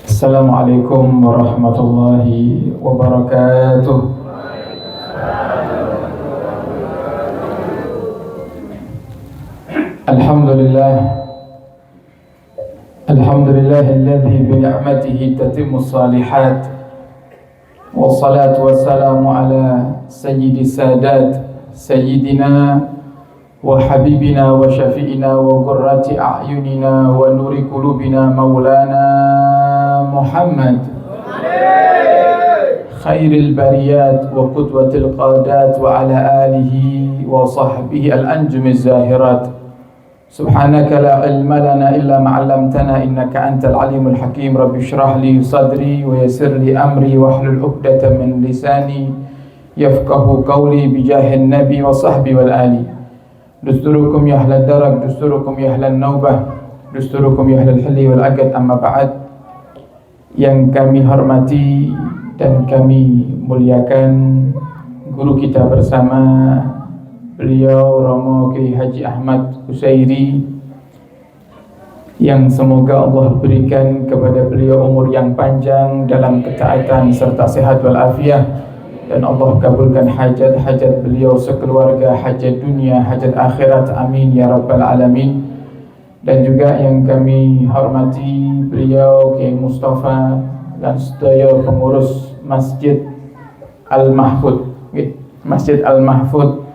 Assalamualaikum warahmatullahi wabarakatuh. Alhamdulillahilladzi bi ni'matihi tatimmus shalihat. Wassalatu wassalamu ala sayyidis sadat sayyidina wa habibina wa syafi'ina wa qurrati a'yunina wa nuri qulubina maulana Muhammad khairil bariyat wa qudwatil qadat wa ala alihi wa sahbihi al-anjumiz zahirat. Subhanaka la ilma lana illa ma 'allamtana innaka antal alimul hakim. Rabbi shrah li sadri wa yassir li amri wahlul 'uqdatam min lisani yafqahu qawli bijahin nabi wa sahbi wal ali. Dusturukum ya ahlad darab, dusturukum ya ahlan naubah, dusturukum ya ahlal hilli wal aqad. Amma ba'd. Yang kami hormati dan kami muliakan guru kita bersama, beliau Romo Kiai Haji Ahmad Kusairi, yang semoga Allah berikan kepada beliau umur yang panjang dalam ketaatan serta sehat walafiat, dan Allah kabulkan hajat-hajat beliau sekeluarga, hajat dunia, hajat akhirat, amin ya rabbal alamin. Dan juga yang kami hormati beliau Kiai Mustafa dan sedaya pengurus Masjid Al-Mahfud, Masjid Al-Mahfud,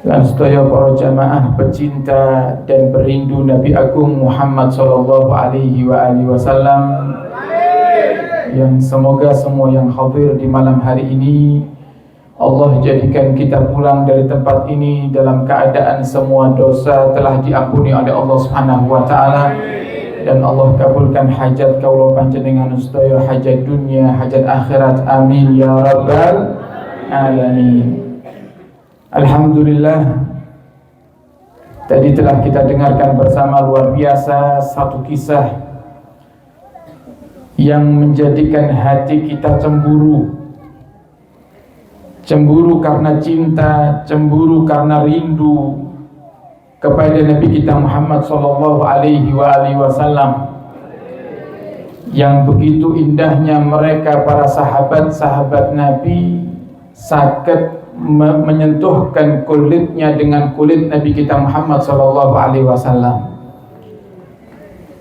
dan sedaya para jamaah pecinta dan perindu Nabi Agung Muhammad sallallahu alaihi wasallam, yang semoga semua yang hadir di malam hari ini Allah jadikan kita pulang dari tempat ini dalam keadaan semua dosa telah diampuni oleh Allah Subhanahu wa taala, dan Allah kabulkan hajat kaula panjenengan sedaya, hajat dunia, hajat akhirat, amin ya rabbal alamin. Alhamdulillah, tadi telah kita dengarkan bersama luar biasa satu kisah yang menjadikan hati kita cemburu. Cemburu karena cinta, cemburu karena rindu kepada Nabi kita Muhammad sallallahu alaihi wasallam. Yang begitu indahnya mereka para sahabat-sahabat Nabi sakit menyentuhkan kulitnya dengan kulit Nabi kita Muhammad sallallahu alaihi wasallam.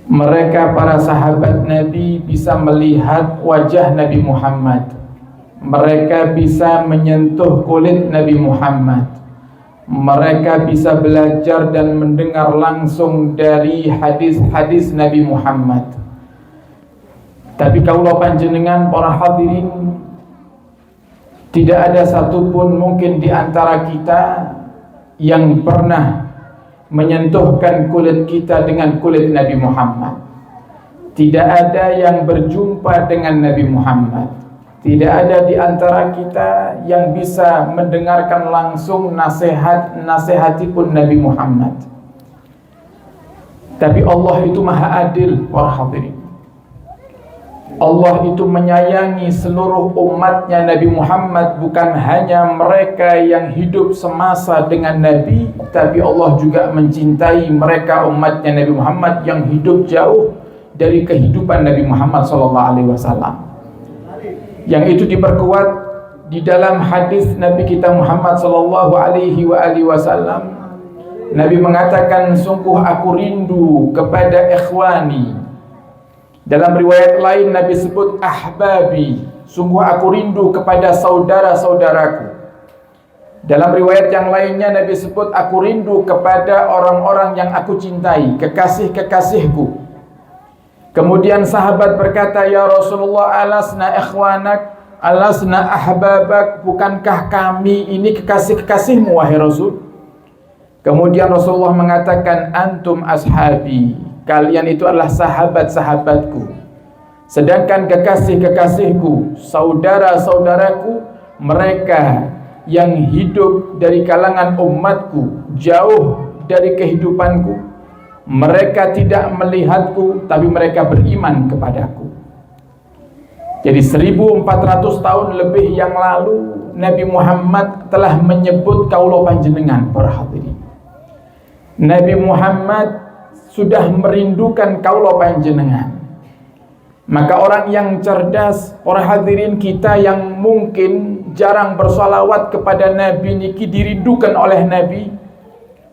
Mereka para sahabat Nabi bisa melihat wajah Nabi Muhammad. Mereka bisa menyentuh kulit Nabi Muhammad. Mereka bisa belajar dan mendengar langsung dari hadis-hadis Nabi Muhammad. Tapi kalau panjenengan para hadirin, tidak ada satupun mungkin di antara kita yang pernah menyentuhkan kulit kita dengan kulit Nabi Muhammad. Tidak ada yang berjumpa dengan Nabi Muhammad. Tidak ada di antara kita yang bisa mendengarkan langsung nasihatipun Nabi Muhammad. Tapi Allah itu maha adil, para hadirin. Allah itu menyayangi seluruh umatnya Nabi Muhammad, bukan hanya mereka yang hidup semasa dengan Nabi, tapi Allah juga mencintai mereka umatnya Nabi Muhammad yang hidup jauh dari kehidupan Nabi Muhammad SAW. Yang itu diperkuat di dalam hadis Nabi kita Muhammad SAW. Nabi mengatakan, sungguh aku rindu kepada ikhwani. Dalam riwayat lain Nabi sebut ahbabi, sungguh aku rindu kepada saudara-saudaraku. Dalam riwayat yang lainnya Nabi sebut aku rindu kepada orang-orang yang aku cintai, kekasih-kekasihku. Kemudian sahabat berkata, ya Rasulullah, alasna ikhwanak, alasna ahbabak, bukankah kami ini kekasih-kekasihmu wahai Rasul? Kemudian Rasulullah mengatakan, antum ashabi, kalian itu adalah sahabat-sahabatku. Sedangkan kekasih-kekasihku, saudara-saudaraku, mereka yang hidup dari kalangan umatku, jauh dari kehidupanku. Mereka tidak melihatku, tapi mereka beriman kepadaku. Jadi 1400 tahun lebih yang lalu Nabi Muhammad telah menyebut kaula panjenengan para hadirin. Nabi Muhammad sudah merindukan kaula panjenengan. Maka orang yang cerdas, para hadirin, kita yang mungkin jarang bersolawat kepada Nabi niki dirindukan oleh Nabi.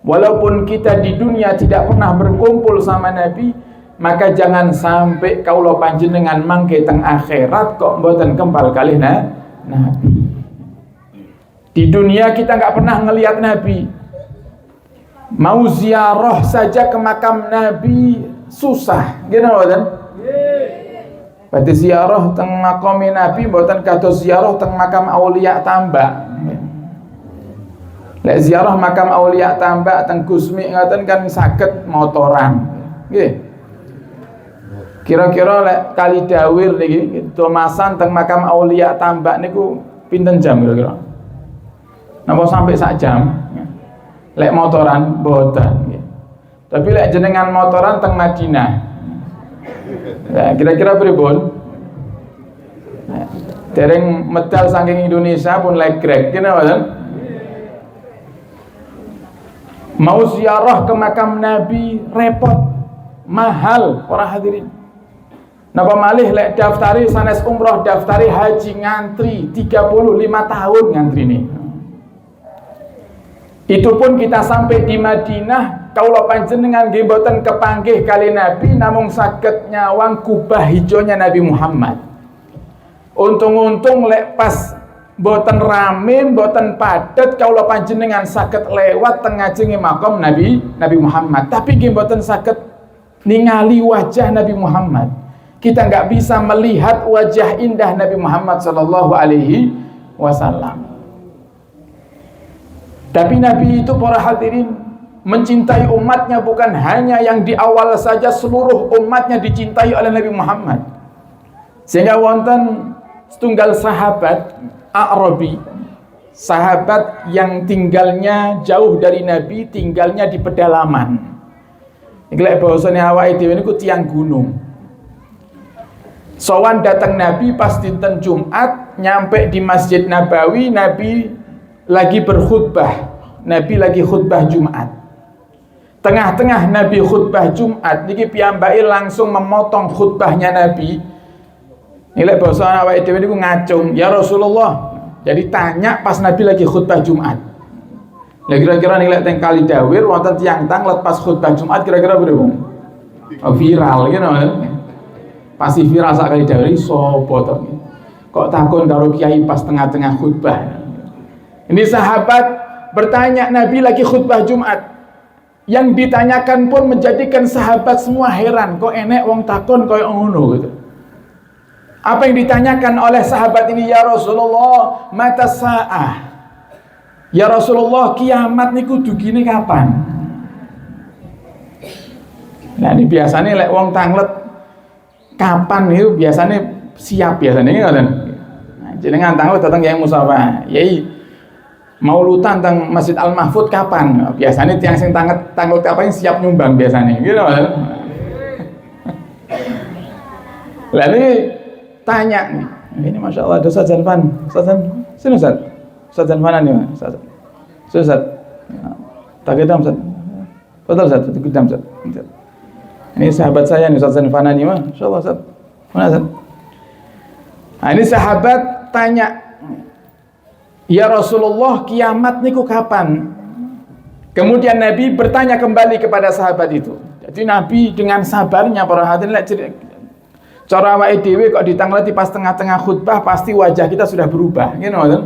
Walaupun kita di dunia tidak pernah berkumpul sama Nabi, maka jangan sampai kaula panjenengan mangke teng akhirat kok mboten kempal kalih Nabi. Di dunia kita nggak pernah ngelihat Nabi. Mau ziarah saja ke makam Nabi susah, gitu mboten? Berarti ziarah teng makam Nabi mboten kados ziarah teng makam aulia Tambak. Lek ziarah makam aulia Tambak teng Gusmi ngaten kan saged motoran. Nggih. Kira-kira lek kali dawir niki Thomasan teng makam aulia Tambak niku pinten jam kira-kira? Napa sampai sak jam? Lek motoran boten. Tapi lek jenengan motoran teng Madinah. Ya, kira-kira pripun? Dereng medal saking Indonesia pun legrek, kenapa kan? Mau ziarah ke makam Nabi repot, mahal para hadirin. Napa malih lek daftari sanes umroh, daftari haji ngantri 35 tahun ngantri nih. Itu pun kita sampai di Madinah, kaula panjenengan nggih mboten kepanggih kali Nabi, namung saged nyawang kubah hijaunya Nabi Muhammad. Untung-untung lek pas mboten rame, mboten padet, kaula panjenengan saged lewat teng ngajenge makam Nabi Muhammad. Tapi nggih mboten saged ningali wajah Nabi Muhammad. Kita nggak bisa melihat wajah indah Nabi Muhammad sallallahu alaihi wasallam. Tapi Nabi itu para hadirin mencintai umatnya bukan hanya yang di awal saja, seluruh umatnya dicintai oleh Nabi Muhammad. Sehingga wonten setunggal sahabat A'rabi, sahabat yang tinggalnya jauh dari Nabi, tinggalnya di pedalaman. Iki lek bahasane awake dhewe niku tiyang gunung. Sowan datang Nabi pas dinten Jumat, nyampe di Masjid Nabawi, Nabi lagi berkhutbah, Nabi lagi khutbah Jumat. Tengah-tengah Nabi khutbah Jumat niki piyambake langsung memotong khutbahnya Nabi. Nilai bahasa awake dhewe niku ngacung, "Ya Rasulullah." Jadi tanya pas Nabi lagi khutbah Jumat. Lah kira-kira nilai teng kali dawir wonten tiyang tang lepas khutbah Jumat kira-kira berapa? Oh, viral gitu kan. Pasti viral sak kali dawir sapa to. Kok takon karo kiai pas tengah-tengah khutbah. Ini sahabat bertanya, Nabi lagi khutbah Jumat. Yang ditanyakan pun menjadikan sahabat semua heran, kok enek wong takon koyo ngono gitu. Apa yang ditanyakan oleh sahabat ini? Ya Rasulullah, mata sa'ah. Ya Rasulullah, kiamat niku dugine kapan? Nah ini biasanya lek wong tanglet kapan itu biasanya siap biasanya ngoten. Nah, jenengan tanglet datang Kyai Mustafa. Yai maulutan teng Masjid Al Mahfud kapan? Biasanya tiang sing tanglet kapan siap nyumbang biasanya. Gitu kan? Lalu tanya nih, ini masya Allah ada Ustaz Zanfan, sini Ustaz Zanfanan nih, Ustaz, tak kita Ustaz, betul Ustaz, kita Ustaz. Ini sahabat saya nih Ustaz Zanfanan nih, masya Allah Ustaz, mana Ustaz? Nah ini sahabat tanya, ya Rasulullah kiamat niku kapan? Kemudian Nabi bertanya kembali kepada sahabat itu. Jadi Nabi dengan sabarnya para hadirin lihat cerita. Cara awake dhewe kok ditangleti pas tengah-tengah khutbah pasti wajah kita sudah berubah, gitu ngoten.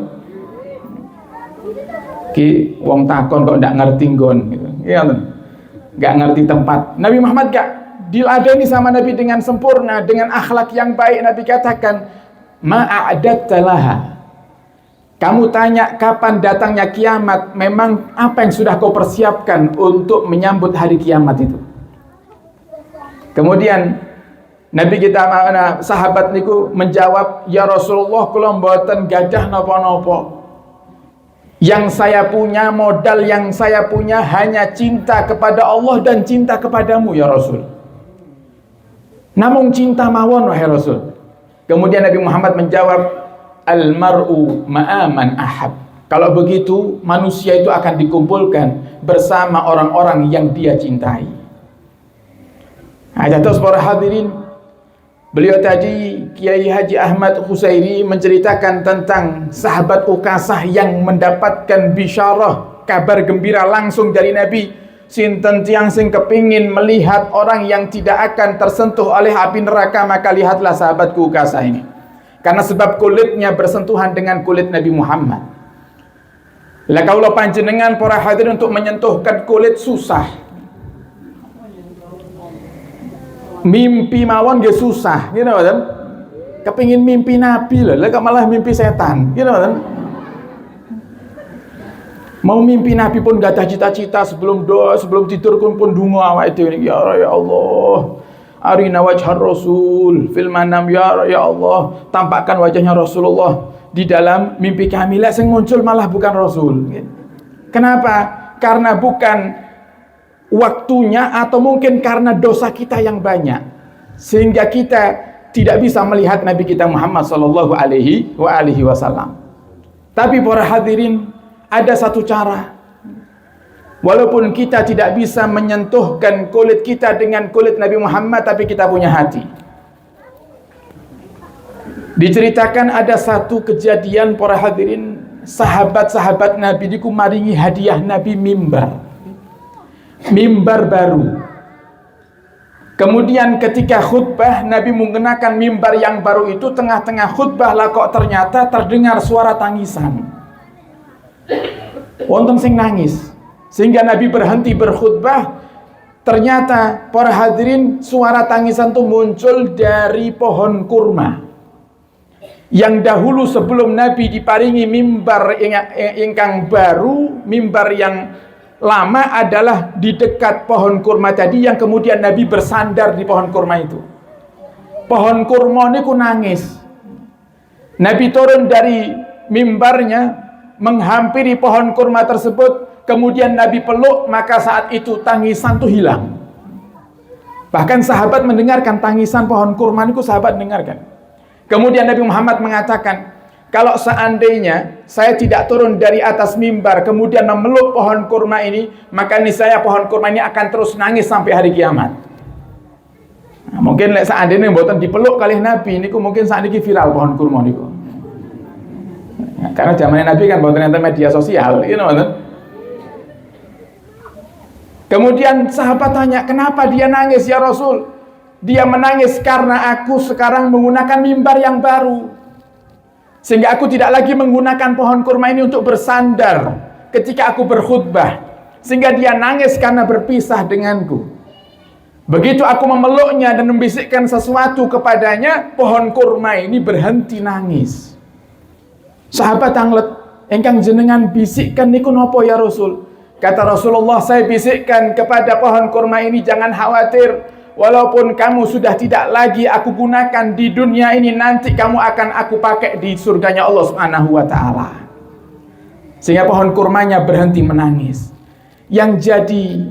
Ki wong takon kok ndak ngerti nggon gitu. Iya ngoten. Enggak ngerti tempat. Nabi Muhammad enggak diladeni sama Nabi dengan sempurna, dengan akhlak yang baik. Nabi katakan, "Ma'adatta laha." Kamu tanya kapan datangnya kiamat, memang apa yang sudah kau persiapkan untuk menyambut hari kiamat itu? Kemudian Nabi kita sahabat niku menjawab, ya Rasulullah kula mboten gadah napa-napa. Yang saya punya, modal yang saya punya hanya cinta kepada Allah dan cinta kepadamu ya Rasul. Namun cinta mawon wahai Rasul. Kemudian Nabi Muhammad menjawab, al-mar'u ma'aman ahab. Kalau begitu manusia itu akan dikumpulkan bersama orang-orang yang dia cintai. Nah, terus para hadirin, beliau tadi Kiai Haji Ahmad Husairi menceritakan tentang sahabat Ukasah yang mendapatkan bisyarah, kabar gembira langsung dari Nabi. Sinten tiang sing kepingin melihat orang yang tidak akan tersentuh oleh api neraka, maka lihatlah sahabatku Ukasah ini. Karena sebab kulitnya bersentuhan dengan kulit Nabi Muhammad. Lah kaulah panjenengan para hadirin untuk menyentuhkan kulit susah. Mimpi mawon ge susah, gitu kan? Kepingin mimpi Nabi lah kok malah mimpi setan, gitu kan? Mau mimpi Nabi pun gak ada cita-cita, sebelum doa, sebelum tidur pun donga awake dhewe niki, ya Allah. Arina wajhar Rasul fil manam, ya Allah, tampakkan wajahnya Rasulullah di dalam mimpi kami. Lah sing muncul malah bukan Rasul. Kenapa? Karena bukan waktunya, atau mungkin karena dosa kita yang banyak, sehingga kita tidak bisa melihat Nabi kita Muhammad sallallahu alaihi wasallam. Tapi para hadirin, ada satu cara. Walaupun kita tidak bisa menyentuhkan kulit kita dengan kulit Nabi Muhammad, tapi kita punya hati. Diceritakan ada satu kejadian para hadirin, sahabat-sahabat Nabi niku maringi hadiah Nabi mimbar baru. Kemudian ketika khutbah, Nabi menggunakan mimbar yang baru itu. Tengah-tengah khutbah lah kok ternyata terdengar suara tangisan. Wonten sing nangis. Sehingga Nabi berhenti berkhutbah. Ternyata para hadirin, suara tangisan itu muncul dari pohon kurma. Yang dahulu sebelum Nabi diparingi mimbar ingkang baru, mimbar yang lama adalah di dekat pohon kurma tadi, yang kemudian Nabi bersandar di pohon kurma itu. Pohon kurma niku nangis. Nabi turun dari mimbarnya, menghampiri pohon kurma tersebut. Kemudian Nabi peluk, maka saat itu tangisan itu hilang. Bahkan sahabat mendengarkan tangisan pohon kurma itu, sahabat dengarkan. Kemudian Nabi Muhammad mengatakan, kalau seandainya saya tidak turun dari atas mimbar kemudian memeluk pohon kurma ini, maka niscaya pohon kurma ini akan terus nangis sampai hari kiamat. Nah, mungkin seandainya mboten dipeluk kali Nabi niku, mungkin saat ini viral pohon kurma niku. Nah, karena zamannya Nabi kan mboten enten media sosial, you know, Kemudian sahabat tanya, kenapa dia nangis ya Rasul? Dia menangis karena aku sekarang menggunakan mimbar yang baru, sehingga aku tidak lagi menggunakan pohon kurma ini untuk bersandar ketika aku berkhutbah. Sehingga dia nangis karena berpisah denganku. Begitu aku memeluknya dan membisikkan sesuatu kepadanya, pohon kurma ini berhenti nangis. Sahabat anglet, engkang jenengan bisikkan niku napa ya Rasul? Kata Rasulullah, saya bisikkan kepada pohon kurma ini, jangan khawatir, walaupun kamu sudah tidak lagi aku gunakan di dunia ini, nanti kamu akan aku pakai di surganya Allah Subhanahu wa ta'ala. Sehingga pohon kurmanya berhenti menangis. Yang jadi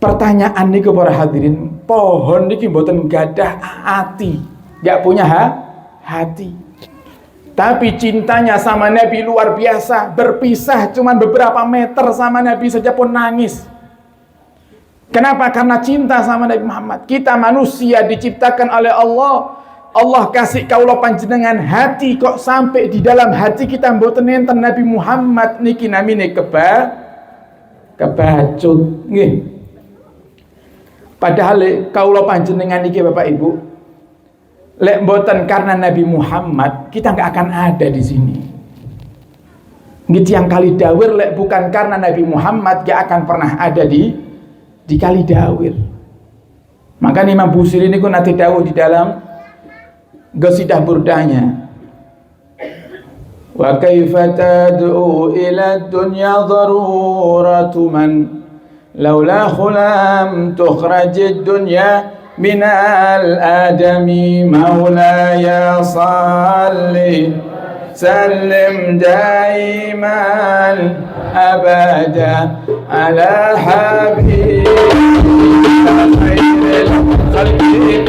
pertanyaan nih para hadirin, pohon ini mboten gadah hati, gak punya hati. Tapi cintanya sama Nabi luar biasa. Berpisah cuma beberapa meter sama Nabi saja pun nangis. Kenapa? Karena cinta sama Nabi Muhammad. Kita manusia diciptakan oleh Allah. Allah kasih kaula panjenengan hati, kok sampai di dalam hati kita mboten enten Nabi Muhammad niki namine kebacut nggih. Padahal kaula panjenengan niki Bapak Ibu, lek mboten karena Nabi Muhammad, kita nggak akan ada di sini. Gitu yang kali dawir, lek bukan karena Nabi Muhammad, nggak akan pernah ada di kali dawir. Maka Imam Busiri ini nanti dawuh di dalam Qasidah Burdahnya, wa kaifa tad'u ila dunya daruratu man laula khulam tukhrajid dunya minal adami maulaya salli sallim daiman abada ala habibika khairil khalqi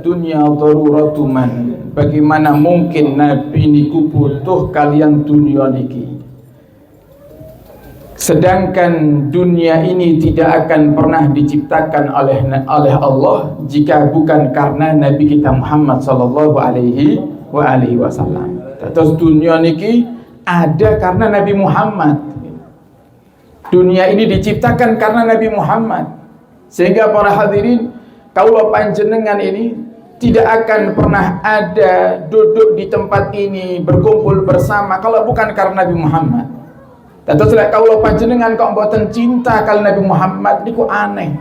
Dunia daruratu man, bagaimana mungkin Nabi niku butuh kalian dunia niki, sedangkan dunia ini tidak akan pernah diciptakan oleh Allah jika bukan karena Nabi kita Muhammad sallallahu alaihi wasallam. Terus dunia niki ada karena Nabi Muhammad. Dunia ini diciptakan karena Nabi Muhammad, sehingga para hadirin, kaulah panjenengan ini tidak akan pernah ada duduk di tempat ini berkumpul bersama kalau bukan karena Nabi Muhammad. Dan terus kaulah panjenengan kok mboten cinta kalau Nabi Muhammad niku aneh.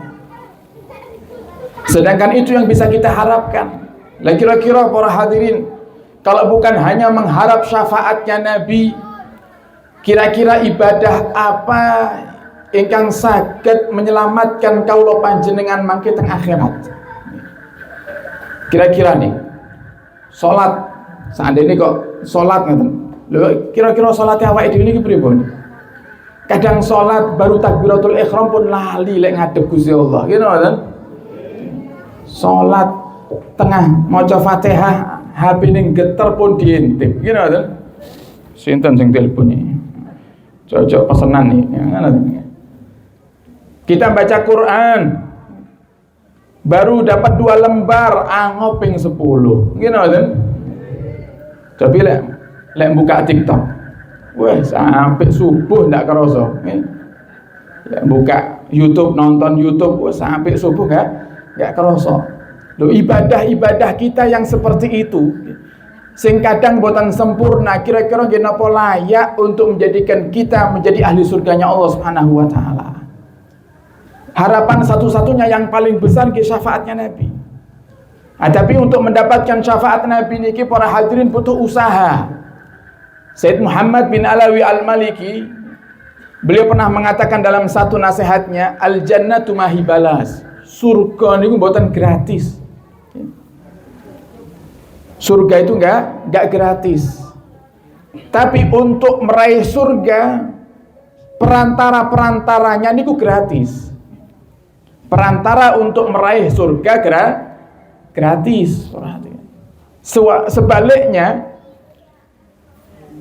Sedangkan itu yang bisa kita harapkan. Lah kira-kira para hadirin, kalau bukan hanya mengharap syafaatnya Nabi, kira-kira ibadah apa ingkang saged menyelamatkan kaulah panjenengan mangke teng akhirat? Kira-kira nih, sholat, seandainya kok sholat ngeten, lho kira-kira sholatnya awake dhewe niki pripun? Kadang sholat baru takbiratul ihram pun lali lek ngadep Gusti Allah, gitu kan? Sholat tengah maca Fatihah, HP ning geter pun diintip, gitu kan? Sinten sing telepon iki? Cocok pesenan nih, kita baca Quran baru dapat 2 lembar angoping 10, gitu kan? Tapi lek buka TikTok, wah sampai subuh ndak kerasa. Lek buka YouTube, nonton YouTube, wah sampai subuh nggak kerasa. Loh, ibadah kita yang seperti itu, sing kadang boten sempurna, kira-kira nggih napa layak untuk menjadikan kita menjadi ahli surganya Allah Subhanahu wa taala. Harapan satu-satunya yang paling besar ke syafaatnya Nabi. Tapi untuk mendapatkan syafaat Nabi niki para hadirin butuh usaha. Sayyid Muhammad bin Alawi Al-Maliki, beliau pernah mengatakan dalam satu nasihatnya, al-jannatu mahibalas, surga niku mboten gratis. Surga itu enggak gratis. Tapi untuk meraih surga, perantara-perantaranya niku gratis. Perantara untuk meraih surga gratis. Sebaliknya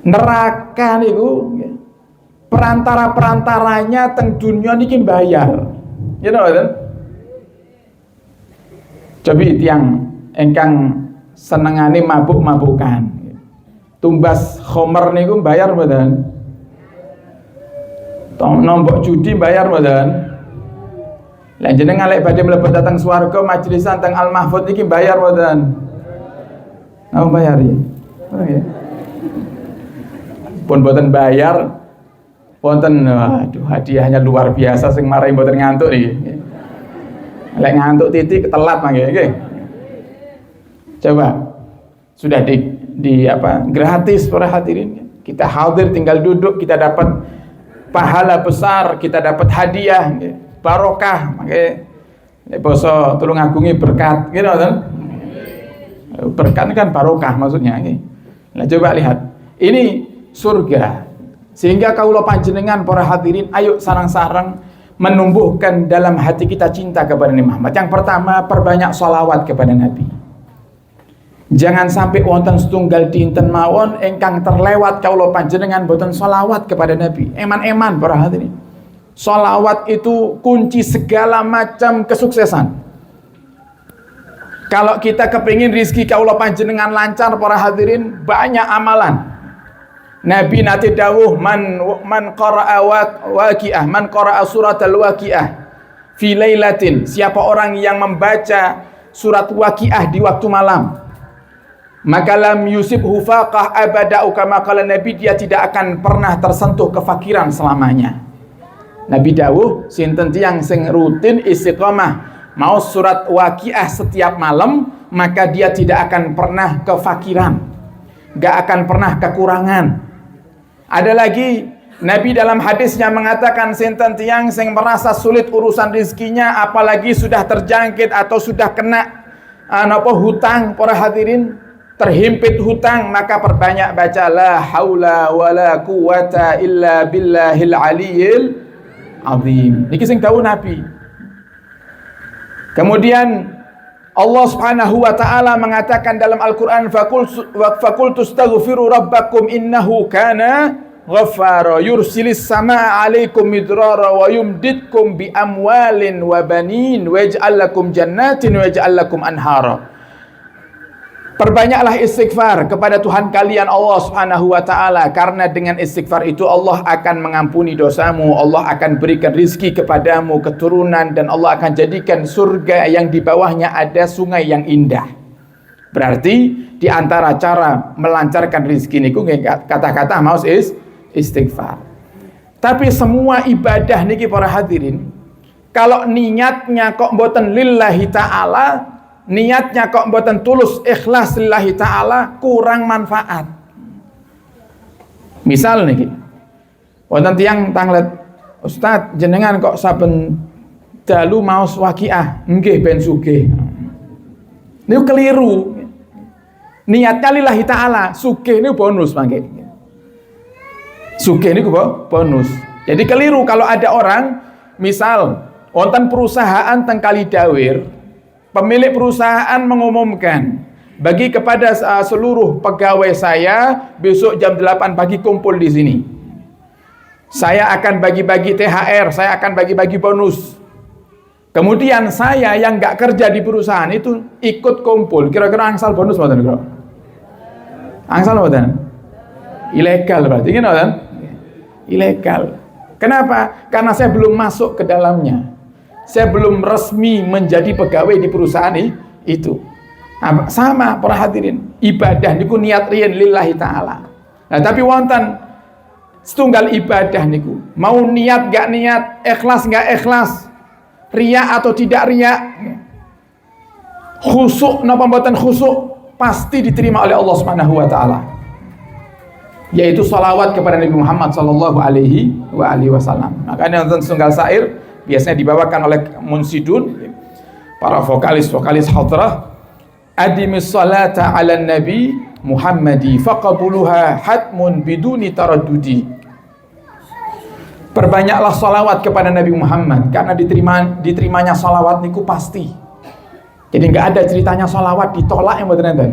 neraka niku perantara-perantaranya teng dunia niki bayar. You know kan? Cobi tiang engkang senengane mabuk-mabukan. Tumbas khomer niku bayar mboten? Nombok judi bayar mboten? Lah jenengan lek badhe mlebet datang swarga majlisan teng Al Mahfud iki bayar mboten? Napa bayar ya? Oh ya. Pun mboten bayar, wonten aduh hadiahnya luar biasa sing marai mboten ngantuk niki. Lek ngantuk titik telat mangke nggih. Coba sudah di apa? Gratis para hadirin. Kita hadir tinggal duduk, kita dapat pahala besar, kita dapat hadiah nggih. Barokah, makanya basa Tulungagunge berkat, gitu kan? Berkat kan barokah maksudnya. Nah coba lihat, ini surga. Sehingga kaula panjenengan para hadirin, ayo sareng-sareng menumbuhkan dalam hati kita cinta kepada Nabi Muhammad. Yang pertama, perbanyak sholawat kepada Nabi. Jangan sampai wonten setunggal dinten mawon ingkang terlewat kaula panjenengan boten sholawat kepada Nabi. Eman-eman para hadirin. Sholawat itu kunci segala macam kesuksesan. Kalau kita kepingin rizki kaula panjenengan lancar para hadirin, banyak amalan. Nabi nanti dawuh man qara'a waqi'ah, man qara'a surat al-waqi'ah fi lailatin, siapa orang yang membaca surat waqi'ah di waktu malam, maka lam yusibhu faqah abada, kama qala Nabi, dia tidak akan pernah tersentuh kefakiran selamanya. Nabi dawuh sinten tiyang sing rutin istiqomah mau surat waqi'ah setiap malam, maka dia tidak akan pernah kefakiran, gak akan pernah kekurangan. Ada lagi, Nabi dalam hadisnya mengatakan sinten tiyang sing merasa sulit urusan rizkinya, apalagi sudah terjangkit atau sudah kena hutang para hadirin, terhimpit hutang, maka perbanyak baca la haula wala quwata illa billahil aliyil azim. Niki sing dawuh Nabi. Kemudian Allah Subhanahu wa taala mengatakan dalam Al-Qur'an, faqul tastaghfiru rabbakum innahu kana ghaffara yursilis samaa 'alaikum midrara wa yumditkum bi amwalin wa banin wa yaj'al lakum jannatin wa yaj'al lakum anhara. Perbanyaklah istighfar kepada Tuhan kalian Allah Subhanahu wa taala, karena dengan istighfar itu Allah akan mengampuni dosamu, Allah akan berikan rizki kepadamu, keturunan, dan Allah akan jadikan surga yang di bawahnya ada sungai yang indah. Berarti di antara cara melancarkan rizki niku kata-kata maus istighfar. Tapi semua ibadah niki para hadirin, kalau niatnya kok mboten lillahi ta'ala, niatnya kok mboten tulus ikhlas lillahi ta'ala, kurang manfaat. Misal niki wonten tiyang tanglet, Ustaz jenengan kok saben dalu maos waqiah nggih ben sugih. Niku keliru. Niatnya lillahi ta'ala, sugih niku bonus mangke. Sugih niku bonus. Jadi keliru kalau ada orang misal wonten perusahaan teng Kalidawir, pemilik perusahaan mengumumkan bagi kepada seluruh pegawai saya besok jam 8 pagi kumpul di sini. Saya akan bagi-bagi THR, saya akan bagi-bagi bonus. Kemudian saya yang nggak kerja di perusahaan itu ikut kumpul. Kira-kira angsal bonus mboten kira? Angsal mboten? Ilegal berarti kan mboten? Ilegal. Kenapa? Karena saya belum masuk ke dalamnya. Saya belum resmi menjadi pegawai di perusahaan itu. Nah, sama para hadirin, ibadah niku niat riyen lillahi ta'ala. Nah, tapi wonten setunggal ibadah niku, mau niat gak niat, ikhlas gak ikhlas, riya atau tidak riya, khusuk napa mboten khusuk, pasti diterima oleh Allah Subhanahu wa taala. Yaitu salawat kepada Nabi Muhammad sallallahu alaihi wasallam. Makanya wonten setunggal syair biasanya dibawakan oleh munsidun, para vokalis hadrah, adimis salata ala nabi Muhammadi faqabuluha hatmun biduni taraddudi. Perbanyaklah salawat kepada Nabi Muhammad, karena diterimanya salawat niku pasti. Jadi nggak ada ceritanya salawat ditolak yang mboten enten.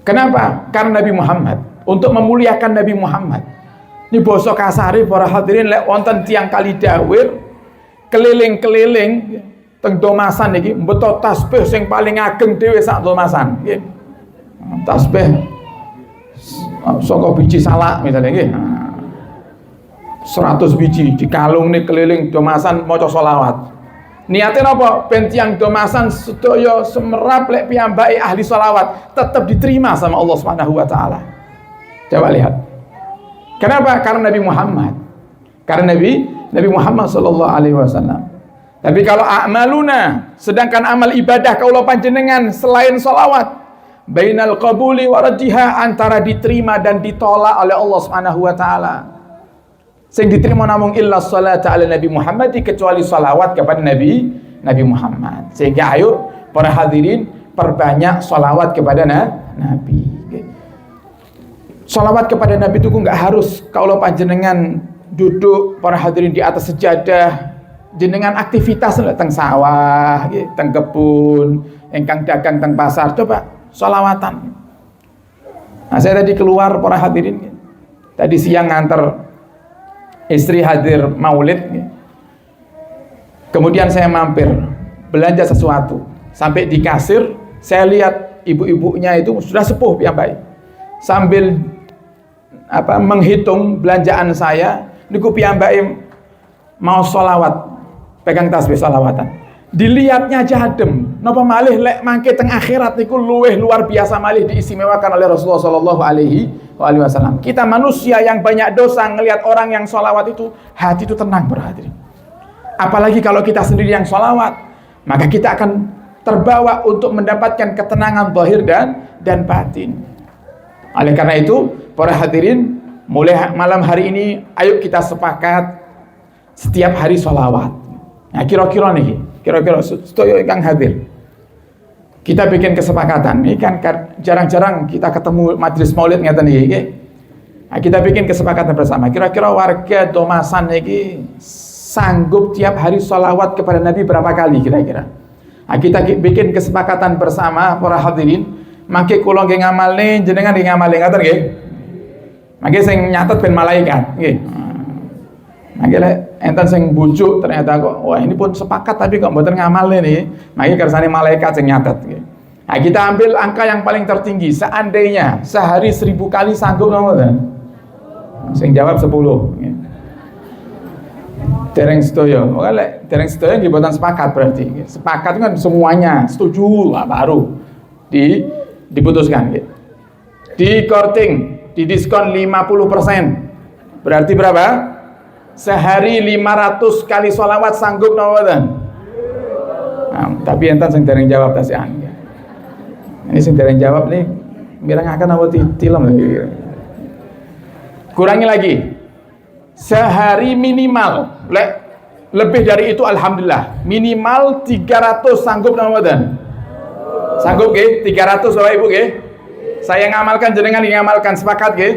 Kenapa? Karena Nabi Muhammad, untuk memuliakan Nabi Muhammad. Ini basa kasare para hadirin, lek wonten tiyang Kalidawir keliling-keliling teng domasan iki mbeto tasbih sing paling ageng dhewe sak domasan nggih. Tasbih saka biji salak misalnya nggih. 100 biji dikalung nih keliling domasan maca selawat. Niatnya apa? Ben tiyang domasan sedaya semerap lek piyambake ahli selawat tetap diterima sama Allah Subhanahu wa taala. Coba lihat. Kenapa? Karena Nabi Muhammad. Karena Nabi Muhammad sallallahu alaihi wasallam. Tapi kalau a'maluna, sedangkan amal ibadah kaula panjenengan selain sholawat, bainal qabuli wa raddiha, antara diterima dan ditolak oleh Allah Subhanahu wa taala. Sing diterima namung illa sholata ala Nabi Muhammad, kecuali sholawat kepada Nabi Muhammad. Sehingga ayo para hadirin perbanyak sholawat kepada Nabi. Sholawat kepada Nabi itu nggak harus kalau panjenengan duduk para hadirin di atas sejadah, jenengan aktivitas teng sawah, teng kebun, engkang dagang teng pasar, coba sholawatan. Nah, saya tadi keluar para hadirin, tadi siang nganter istri hadir maulid, kemudian saya mampir belanja sesuatu, sampai di kasir saya lihat ibu-ibunya itu sudah sepuh piyambak, sambil menghitung belanjaan saya, niku piyambak mau sholawat, pegang tasbih sholawatan. Dilihatnya aja adem. Napa malih lek mangke teng akhirat niku luweh luar biasa malih diistimewakan oleh Rasulullah sallallahu alaihi wasallam. Kita manusia yang banyak dosa ngelihat orang yang sholawat itu hati itu tenang berhadirin. Apalagi kalau kita sendiri yang sholawat, maka kita akan terbawa untuk mendapatkan ketenangan zahir dan batin. Oleh karena itu, para hadirin, mulai malam hari ini, ayo kita sepakat setiap hari sholawat. Nah, kira-kira setuju yang hadir. Kita bikin kesepakatan. Ini kan jarang-jarang kita ketemu majelis maulid ngeten iki. Nah, kita bikin kesepakatan bersama. Kira-kira warga Domasan iki sanggup tiap hari sholawat kepada Nabi berapa kali kira-kira? Nah, kita bikin kesepakatan bersama para hadirin. Mangke kula nggih ngamalne, jenengan nggih ngamalne ngaten nggih. Mangke sing nyatet ben malaikat nggih. Mangke lek enten sing bujuk ternyata kok wah ini pun sepakat tapi kok mboten ngamalne niki. Mangke kersane malaikat sing nyatet nggih. Nah, kita ambil angka yang paling tertinggi. Seandainya sehari 1000 kali sanggup napa mboten? Sing jawab 10 nggih. Dereng sedoyo. Maka lek dereng sedoyo nggih mboten sepakat berarti. Sepakat kan semuanya setuju baru diputuskan gitu. Di korting, di diskon 50%. Berarti berapa? Sehari 500 kali sholawat sanggup nawadan. Nah, tapi enten sing dereng jawab tasian. Ini sing dereng jawab nih, mirangaken apa tilem. Kurangi lagi. Sehari minimal, lebih dari itu alhamdulillah. Minimal 300 sanggup nawadan. Sanggup nggih? 300 Bapak Ibu nggih? Saya ngamalkan jenengan ngamalkan sepakat nggih?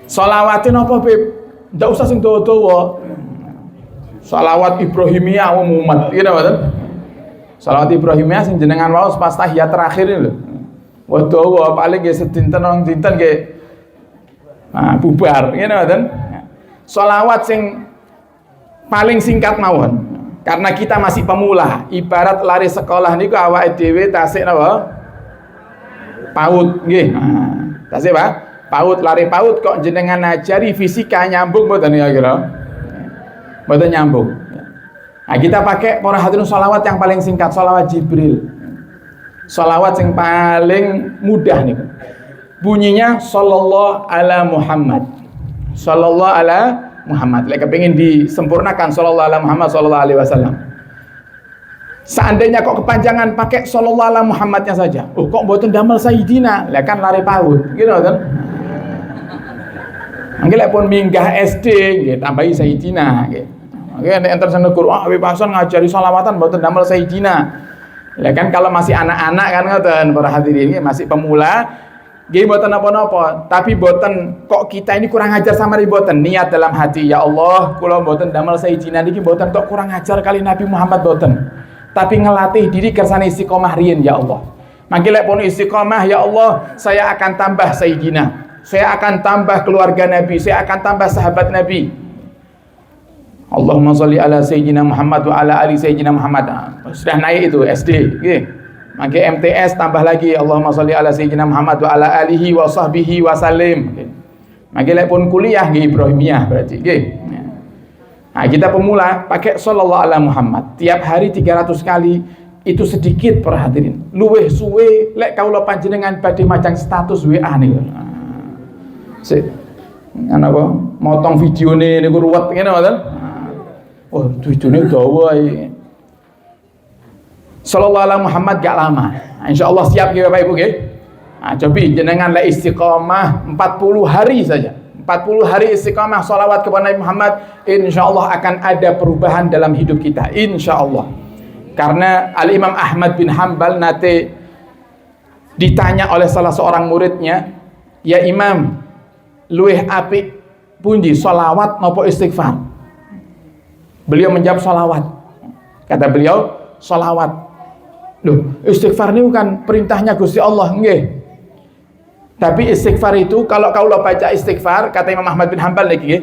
Sholawatin apa Bib? Ndak usah sing dawa-dawa. Shalawat Ibrahimiyah umumat, gitu mboten? Shalawat Ibrahimiyah sing jenengan waos pas tahiyat terakhir lho. Wah dawa paling nggih sedinten rong dinten nggih. Nah, bubar, gitu mboten? Shalawat sing paling singkat mawon. Karena kita masih pemula, ibarat lari sekolah niku awake dhewe tasik napa? PAUD nggih. Nah, tasik Pak? PAUD lari PAUD kok jenengan ajari fisika nyambung mboten ya kira? Mboten nyambung. Nah, kita pakai para hadirin sholawat yang paling singkat, sholawat Jibril. Sholawat yang paling mudah niku. Bunyinya sallallahu ala Muhammad. Sallallahu ala Muhammad. Lek kepengin disempurnakan sallallahu alaihi Muhammad sallallahu alaihi wasallam. Seandainya kok kepanjangan pakai sallallahu alaihi Muhammadnya saja. Oh, kok mboten damel Sayyidina? Lah kan lari PAUD, gitu kan? Mangke lek pun minggah SD nggih tambahi Sayyidina nggih. Mangke nek enten sing negur, "Ah, Habib Hasan ngajari sholawatan mboten damel Sayyidina." Lah kan kalau masih anak-anak kan ngoten para hadirin masih pemula. Nggih mboten napa-napa, tapi mboten kok kita ini kurang ajar sama mboten niat dalam hati, ya Allah, kula mboten damel Sayyidina niki mboten kok kurang ajar kali Nabi Muhammad mboten. Tapi ngelatih diri kersane istiqomah riyen ya Allah. Mangke lek pun istiqomah ya Allah, saya akan tambah Sayyidina. Saya akan tambah keluarga Nabi, saya akan tambah sahabat Nabi. Allahumma sholli ala Sayyidina Muhammad wa ala ali Sayyidina Muhammad. Sudah naik itu SD, nggih. Mangke MTS tambah lagi Allahumma sholli ala Sayyidina Muhammad wa ala alihi wa sahbihi wa salim. Mangke lek pun kuliah nggih Ibrahimiyah berarti nggih. Nah, kita pemula pakai sallallahu ala Muhammad. Tiap hari 300 kali itu sedikit para hadirin. Luweh suwe lek kawula panjenengan badhe macang status WA niku. Sik ana apa motong videone niku ruwet ngene mboten. Oh, videone dawa iki. Sallallahu alaihi Muhammad gak lama. Insyaallah siap nggih Bapak Ibu nggih. Nah, coba jenengan la istiqamah 40 hari saja. 40 hari istiqamah salawat kepada Nabi Muhammad, insyaallah akan ada perubahan dalam hidup kita. Insyaallah. Karena Al-Imam Ahmad bin Hanbal nate ditanya oleh salah seorang muridnya, Ya Imam, luwih apik pundi sholawat napa istighfar? Beliau menjawab sholawat. Kata beliau sholawat. Loh, istighfar ini kan perintahnya Gusti Allah, nggih. Tapi istighfar itu kalau kaulah baca istighfar, kata Imam Ahmad bin Hanbal lagi,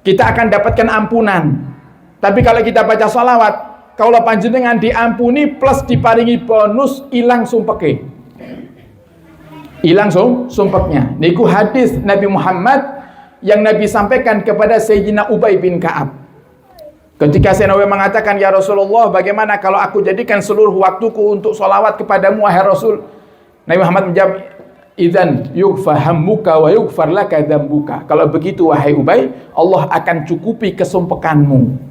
kita akan dapatkan ampunan. Tapi kalau kita baca sholawat, kaulah panjenengan diampuni plus diparingi bonus ilang sumpeke. Ilang sumpeknya. Niku hadis Nabi Muhammad yang Nabi sampaikan kepada Sayyidina Ubay bin Ka'ab. Ketika Sayyidina Ubay mengatakan, ya Rasulullah, bagaimana kalau aku jadikan seluruh waktuku untuk sholawat kepadamu, wahai Rasul? Nabi Muhammad menjawab, idzan yughfar hammuka wa yughfar laka dzambuka. Kalau begitu wahai Ubay, Allah akan cukupi kesumpekanmu.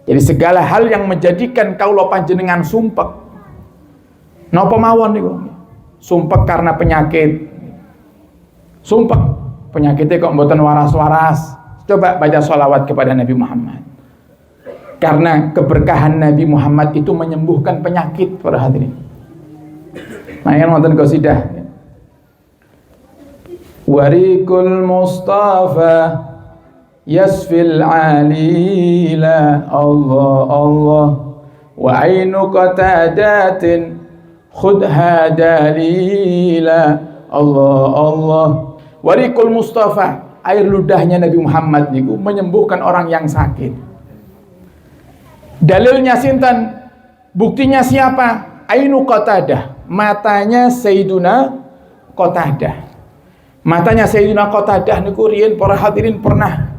Jadi segala hal yang menjadikan kaulah panjenengan sumpek, napa mawon niku? Sumpek karena penyakit. Sumpek penyakitnya kok mboten waras-waras. Coba baca sholawat kepada Nabi Muhammad. Karena keberkahan Nabi Muhammad itu menyembuhkan penyakit, para hadirin. Mayan wonten qasidah. Warikul Mustafa yasfil alila, Allah Allah, wa ainu qatadatin khudha dalila, Allah Allah. Warikul Mustafa, air ludahnya Nabi Muhammad niku menyembuhkan orang yang sakit. Dalilnya sinten? Buktinya siapa? Ainu Qatadah, matanya Sayyiduna Qatadah. Matanya Sayyidina Qatadah niku riyen para hadirin pernah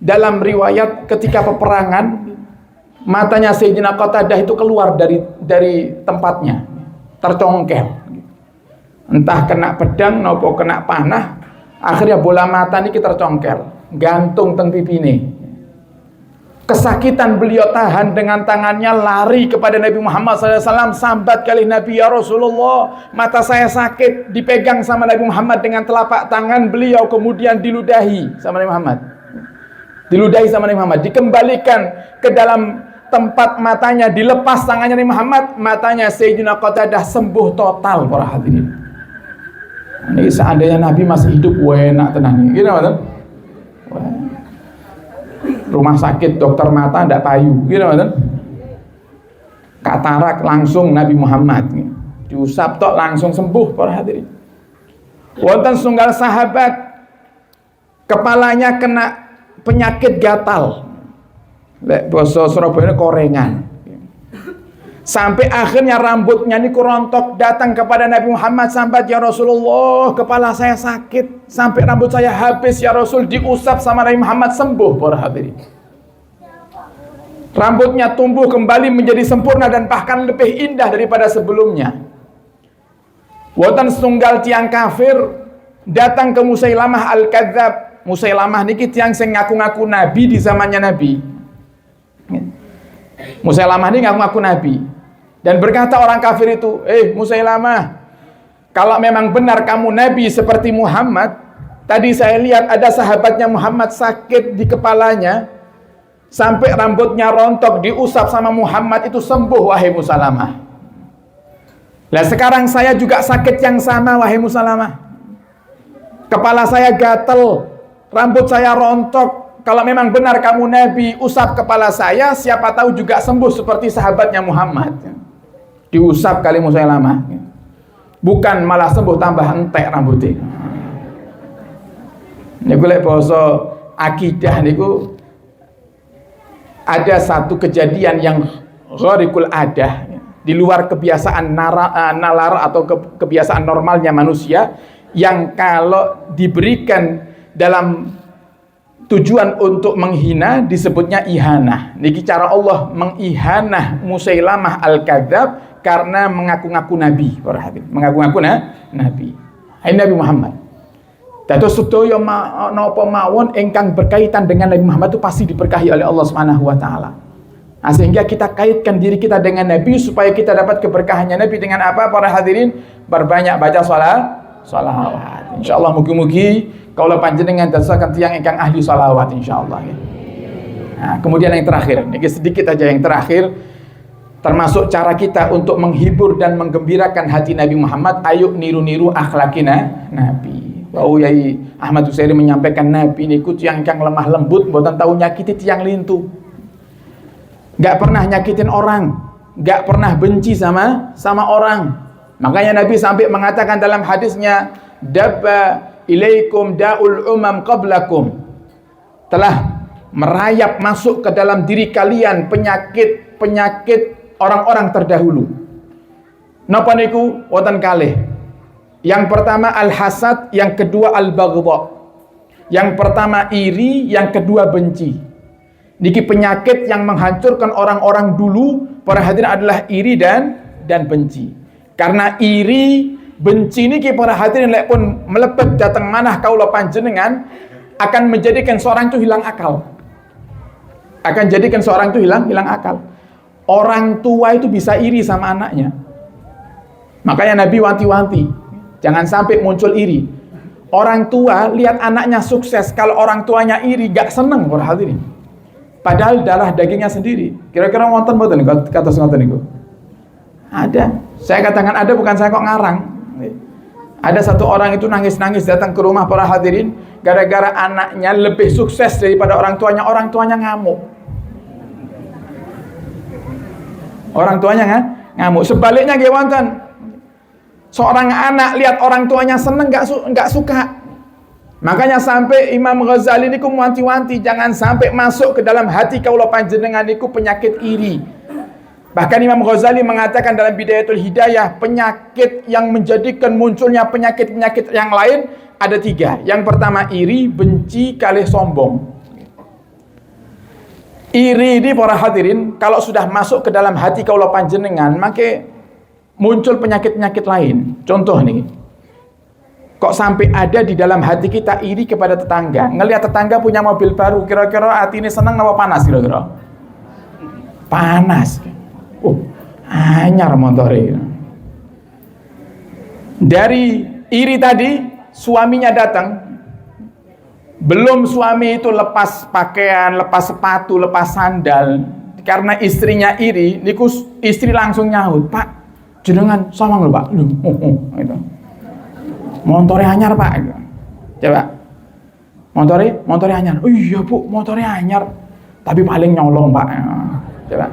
dalam riwayat ketika peperangan, matanya Sayyidina Qatadah itu keluar dari tempatnya, tercongkel. Entah kena pedang nopo kena panah, akhirnya bola mata niki tercongkel, gantung teng pipine. Kesakitan beliau tahan dengan tangannya, lari kepada Nabi Muhammad SAW, sambat kali Nabi, ya Rasulullah, mata saya sakit. Dipegang sama Nabi Muhammad dengan telapak tangan beliau, kemudian diludahi sama Nabi Muhammad. Diludahi sama Nabi Muhammad, dikembalikan ke dalam tempat matanya, dilepas tangannya Nabi Muhammad, matanya Sayyidina Qatadah sembuh total, para hadirin. Ini seandainya Nabi masih hidup, enak tenang. Gini apa? Rumah sakit dokter mata ndak payu, gitu kan? Katarak langsung Nabi Muhammad diusap tok langsung sembuh, para hadirin. Wonten setunggal sahabat kepalanya kena penyakit gatal, lek basa Surabaya korengan. Sampai akhirnya rambutnya niku rontok, datang kepada Nabi Muhammad, sambat, ya Rasulullah, kepala saya sakit sampai rambut saya habis, ya Rasul. Diusap sama Nabi Muhammad, sembuh, para hadirin. Rambutnya tumbuh kembali menjadi sempurna dan bahkan lebih indah daripada sebelumnya. Wonten setunggal tiang kafir datang ke Musailamah Al-Kadzab. Musailamah niki tiang sing ngaku-ngaku nabi di zamannya Nabi. Musailamah ini ngaku-ngaku nabi. Dan berkata orang kafir itu, Musailamah, kalau memang benar kamu nabi seperti Muhammad, tadi saya lihat ada sahabatnya Muhammad sakit di kepalanya, sampai rambutnya rontok, diusap sama Muhammad itu sembuh, wahai Musailamah. Nah sekarang saya juga sakit yang sama, wahai Musailamah. Kepala saya gatel, rambut saya rontok. Kalau memang benar kamu nabi, usap kepala saya, siapa tahu juga sembuh seperti sahabatnya Muhammad. Diusap kali Musailamah, bukan malah sembuh, tambah entek rambutnya. Niku lek basa akidah niku ada satu kejadian yang gharikul adah, di luar kebiasaan nalar atau kebiasaan normalnya manusia, yang kalau diberikan dalam tujuan untuk menghina disebutnya ihanah. Niki cara Allah mengihanah Musailamah Al-Kadzab karena mengaku-ngaku nabi, para hadirin. Mengaku-ngaku nabi. Hai Nabi Muhammad. Dados sedaya napa mawon ingkang berkaitan dengan Nabi Muhammad itu pasti diberkahi oleh Allah Subhanahu wa taala. Nah, sehingga kita kaitkan diri kita dengan Nabi supaya kita dapat keberkahannya Nabi dengan apa, para hadirin? Berbanyak baca sholawat. Insyaallah mugi-mugi kaula panjenengan dadosaken tiyang ingkang ahli sholawat insyaallah. Nah, kemudian yang terakhir, ini sedikit aja yang terakhir. Termasuk cara kita untuk menghibur dan menggembirakan hati Nabi Muhammad, ayo niru-niru akhlakina Nabi. Wau Yai Ahmad Husairi menyampaikan Nabi niku tiyang kang lemah lembut, mboten tahu nyakiti tiyang lintu. Gak pernah nyakitin orang, gak pernah benci sama orang. Makanya Nabi sampai mengatakan dalam hadisnya, dabba ilaikum da'ul umam qablakum. Telah merayap masuk ke dalam diri kalian penyakit orang-orang terdahulu. Napa niku wonten kalih. Yang pertama al-hasad, yang kedua al-baghdha. Yang pertama iri, yang kedua benci. Niki penyakit yang menghancurkan orang-orang dulu, para hadirin, adalah iri dan benci. Karena iri, benci niki para hadirin lek pun melepet datang manah kaula panjenengan akan menjadikan seorang itu hilang akal. Akan jadikan seorang itu hilang akal. Orang tua itu bisa iri sama anaknya. Makanya Nabi wanti-wanti, jangan sampai muncul iri. Orang tua lihat anaknya sukses, kalau orang tuanya iri gak seneng para hadirin. Padahal darah dagingnya sendiri. Kira-kira wonten mboten kata ngoten niku? Ada. Saya katakan ada, bukan saya kok ngarang. Ada satu orang itu nangis-nangis datang ke rumah para hadirin gara-gara anaknya lebih sukses daripada orang tuanya ngamuk. Orang tuanya ngamuk. Sebaliknya nggih wonten. Seorang anak lihat orang tuanya seneng enggak suka. Makanya sampai Imam Ghazali niku wanti-wanti jangan sampai masuk ke dalam hati kaula panjenengan niku penyakit iri. Bahkan Imam Ghazali mengatakan dalam Bidayatul Hidayah, penyakit yang menjadikan munculnya penyakit-penyakit yang lain ada 3. Yang pertama iri, benci, kalih sombong. Iri ini para hadirin kalau sudah masuk ke dalam hati kaula panjenengan, maka muncul penyakit-penyakit lain. Contoh nih, kok sampai ada di dalam hati kita iri kepada tetangga. Ngelihat tetangga punya mobil baru, kira-kira hati ini senang apa panas kira-kira? Panas. Anyar montore. Dari iri tadi, suaminya datang. Belum suami itu lepas pakaian, lepas sepatu, lepas sandal. Karena istrinya iri, niku istri langsung nyaut, "Pak, jenengan sawang lho, Pak." Gitu. Montore anyar, Pak. Coba. Montore anyar. Oh iya, Bu, montore anyar. Tapi paling nyolong, Pak. Coba.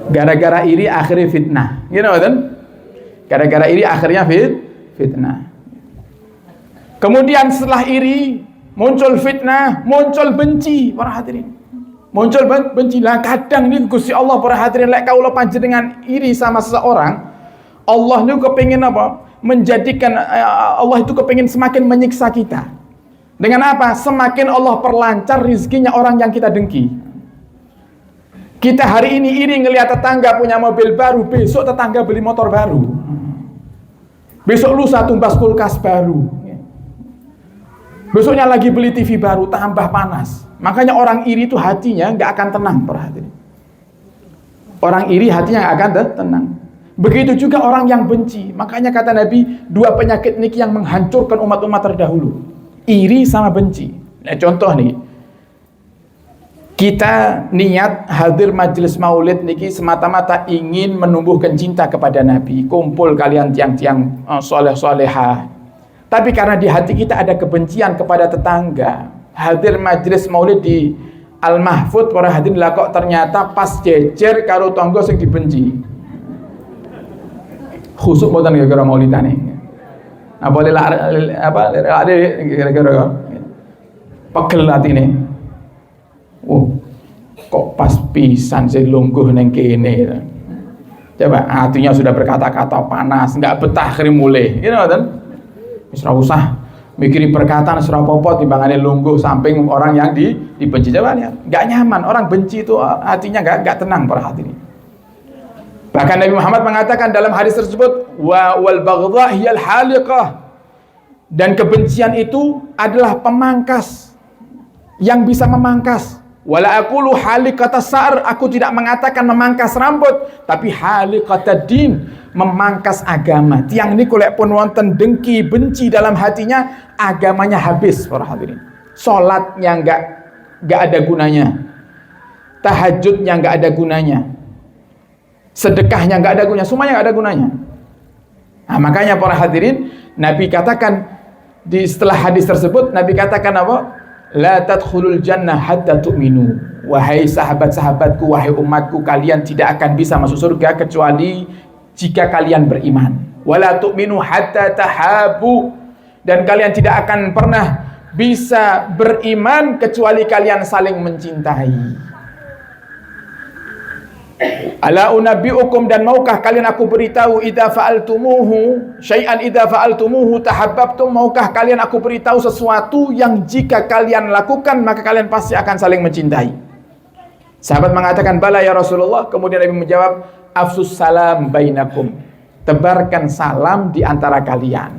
Gara-gara iri akhirnya fitnah. Gitu kan? Gara-gara iri akhirnya fitnah. Kemudian setelah iri muncul fitnah, muncul benci para hadirin. Muncul benci. Lah kadang ini Gusti Allah para hadirin lek kaula panjenengan iri sama seseorang, Allah niku kepengin apa? Menjadikan Allah itu kepengin semakin menyiksa kita. Dengan apa? Semakin Allah perlancar rizkinya orang yang kita dengki. Kita hari ini iri ngelihat tetangga punya mobil baru, besok tetangga beli motor baru. Besok lusa tumbas kulkas baru. Besoknya lagi beli TV baru, tambah panas. Makanya orang iri itu hatinya nggak akan tenang, perhatian. Orang iri hatinya nggak akan tenang. Begitu juga orang yang benci. Makanya kata Nabi, 2 penyakit niki yang menghancurkan umat-umat terdahulu. Iri sama benci. Nah, contoh nih. Kita niat hadir majelis maulid niki semata-mata ingin menumbuhkan cinta kepada Nabi. Kumpul kalian tiang-tiang soleh-solehah. Tapi karena di hati kita ada kebencian kepada tetangga, hadir majelis maulid di Al-Mahfud para hadirin lah kok ternyata pas jejer karo tangga sing dibenci. Khusuk mboten gara-gara maulidane. Nah boleh ada gara-gara pegel atine. Kok pas pisan sih lungguh neng kene. Coba hatinya sudah berkata-kata panas, nggak betah kiri mulai, gitu kan? Wis ora usah mikiri perkataan ora apa-apa timbangane lungguh samping orang yang dibenci. Coba lihat, nggak nyaman. Orang benci itu hatinya nggak tenang para hadirin. Bahkan Nabi Muhammad mengatakan dalam hadis tersebut, wal baghdha hiyal haliqah. Dan kebencian itu adalah pemangkas yang bisa memangkas. Wala aqulu halikata sa'r, aku tidak mengatakan memangkas rambut, tapi halikata din, memangkas agama. Tiang niku lek pun wonten dengki, benci dalam hatinya, agamanya habis para hadirin. Salatnya enggak ada gunanya. Tahajudnya enggak ada gunanya. sedekahnya nggak ada gunanya, semuanya nggak ada gunanya. Nah, makanya para hadirin, Nabi katakan setelah hadis tersebut, Nabi katakan apa? La tadkhulul jannah hatta tu'minu. Wahai sahabat-sahabatku, wahai umatku, kalian tidak akan bisa masuk surga kecuali jika kalian beriman. Wala tu'minu hatta tahabu. Dan kalian tidak akan pernah bisa beriman kecuali kalian saling mencintai. Ala unabbiukum, dan maukah kalian aku beritahu, idza fa'altumuhu syai'an idza fa'altumuhu tahabbabtum, maukah kalian aku beritahu sesuatu yang jika kalian lakukan maka kalian pasti akan saling mencintai. Sahabat mengatakan, bala ya Rasulullah. Kemudian Nabi menjawab, afsus salam bainakum, tebarkan salam di antara kalian.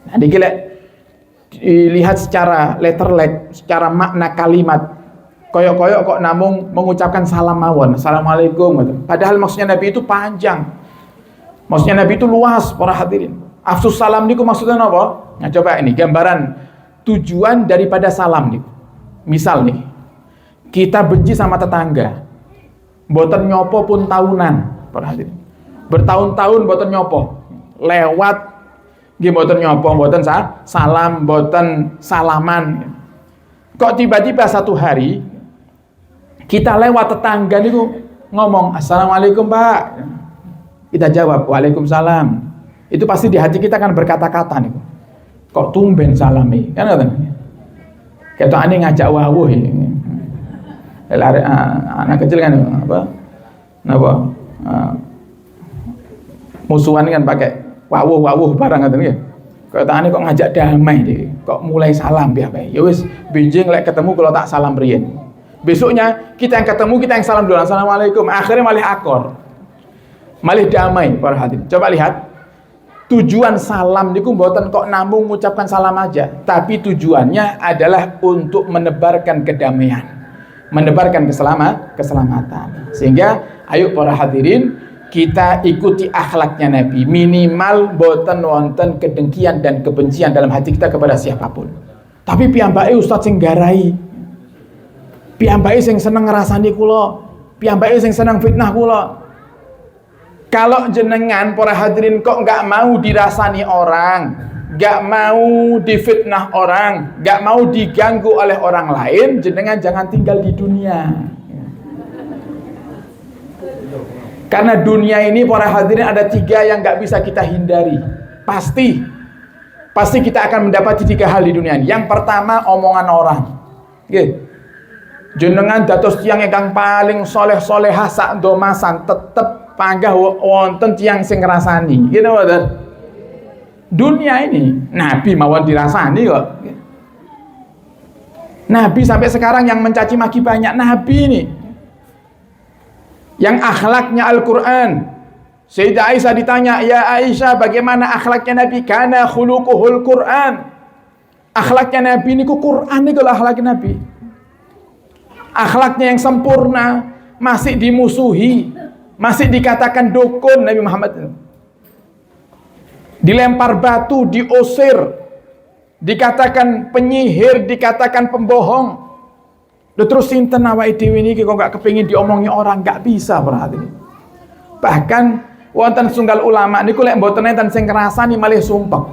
Nah, dilihat secara letterlek, secara makna kalimat, koyok-koyok kok namung mengucapkan salam mawon, assalamualaikum gitu. Padahal maksudnya Nabi itu panjang, maksudnya Nabi itu luas para hadirin. Afsus salam niku maksudnya apa? Nah, coba ini gambaran tujuan daripada salam nih. Misal nih, kita benci sama tetangga, mboten nyopo pun tahunan para hadirin, bertahun-tahun mboten nyopo, lewat nggih mboten nyopo, mboten salam, mboten salaman. Kok tiba-tiba satu hari kita lewat tetangga niku ngomong, assalamualaikum Pak, kita jawab waalaikumsalam. Itu pasti di hati kita kan berkata-kata niku, kok tumben salami kan ngoten. Ketokane ngajak wawuh ya. Anak kecil kan apa musuhan kan pakai wawuh barang ngoten nggih. Ketokane kok ngajak damai deh, kok mulai salam ya Pak. Ya wis benjing lek ketemu kalau tak salam riyen. Besoknya kita yang ketemu, kita yang salam dulu, assalamualaikum. Akhirnya malah akor, malah damai para hadirin. Coba lihat, tujuan salam niku mboten kok namung mengucapkan salam aja, tapi tujuannya adalah untuk menebarkan kedamaian, menebarkan keselamatan. Sehingga ayo para hadirin, kita ikuti akhlaknya Nabi. Minimal mboten wonten kedengkian dan kebencian dalam hati kita kepada siapapun. Tapi piyambake ustaz sing garai, piyambake sing seneng ngrasani kula, piyambake sing seneng fitnah kula. Kalau jenengan para hadirin kok nggak mau dirasani orang, nggak mau difitnah orang, nggak mau diganggu oleh orang lain, jenengan jangan tinggal di dunia. Karena dunia ini para hadirin ada 3 yang nggak bisa kita hindari. Pasti kita akan mendapati 3 hal di dunia ini. Yang pertama, omongan orang. Oke. Jenengan dados tiyang ingkang paling soleh-solehah sak domasan, tetep panggah wonten tiyang sing ngrasani. Gitu mboten? Dunia ini Nabi mawon dirasani kok. Nabi sampai sekarang yang mencaci maki banyak. Nabi ini yang akhlaknya Al-Qur'an. Sayyidah Aisyah ditanya, ya Aisyah bagaimana akhlaknya Nabi? Kana khuluquhul Qur'an. Akhlaknya Nabi niku Qur'an niku akhlaknya Nabi. Akhlaknya yang sempurna masih dimusuhi, masih dikatakan dukun Nabi Muhammad. Dilempar batu, diusir, dikatakan penyihir, dikatakan pembohong. Terus sinten awake dhewe niki kok gak kepengin diomongi orang, gak bisa berarti. Bahkan wonten sunggal ulama niku lek mboten enten sing ngrasani malih sumpek.